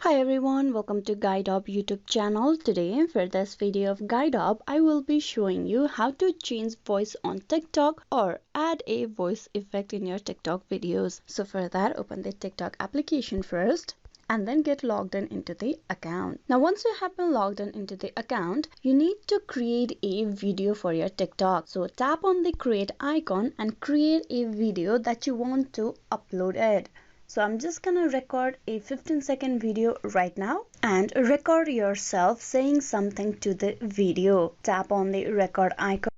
Hi everyone, welcome to Guide Up YouTube channel. Today for this video of Guide Up, I will be showing you how to change voice on TikTok or add a voice effect in your TikTok videos. So for that, open the TikTok application first and then get logged in into the account. Now once you have been logged in into the account, you need to create a video for your TikTok. So tap on the create icon and create a video that you want to upload it. So I'm just gonna record a 15-second video right now and record yourself saying something to the video. Tap on the record icon.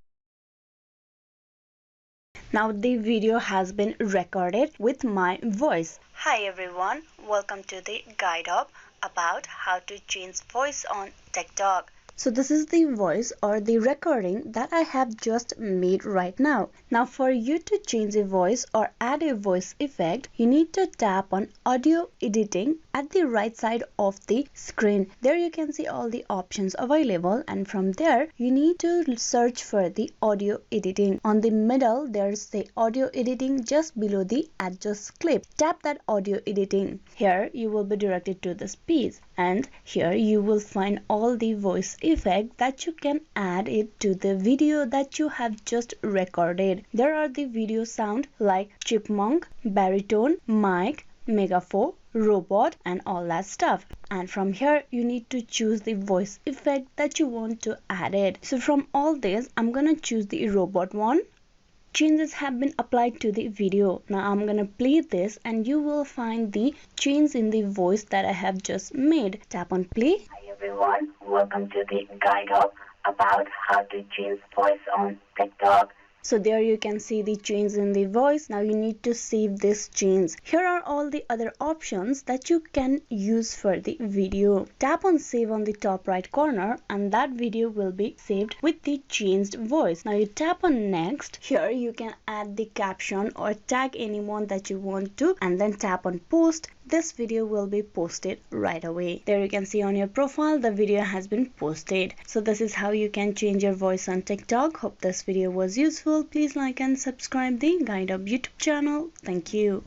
Now the video has been recorded with my voice. Hi everyone, welcome to the Guide Up about how to change voice on TikTok. So this is the voice or the recording that I have just made right now. Now for you to change a voice or add a voice effect, you need to tap on audio editing at the right side of the screen. There you can see all the options available, and from there you need to search for the audio editing. On the middle there's the audio editing, just below the adjust clip. Tap that audio editing. Here you will be directed to this page, and here you will find all the voice effect that you can add it to the video that you have just recorded. There are the video sound like chipmunk, baritone, mic, megaphone, robot, and all that stuff. And from here you need to choose the voice effect that you want to add it. So from all this, I'm gonna choose the robot one. Changes have been applied to the video. Now I'm gonna play this and you will find the change in the voice that I have just made. Tap on play. Hi everyone, welcome to the Guide Up about how to change voice on TikTok. So there you can see the change in the voice. Now you need to save this change. Here are all the other options that you can use for the video. Tap on save on the top right corner and that video will be saved with the changed voice. Now you tap on next. Here you can add the caption or tag anyone that you want to, and then tap on post. This video will be posted right away. There you can see on your profile the video has been posted. So this is how you can change your voice on TikTok. Hope this video was useful. Please like and subscribe the Guide Up YouTube channel. Thank you.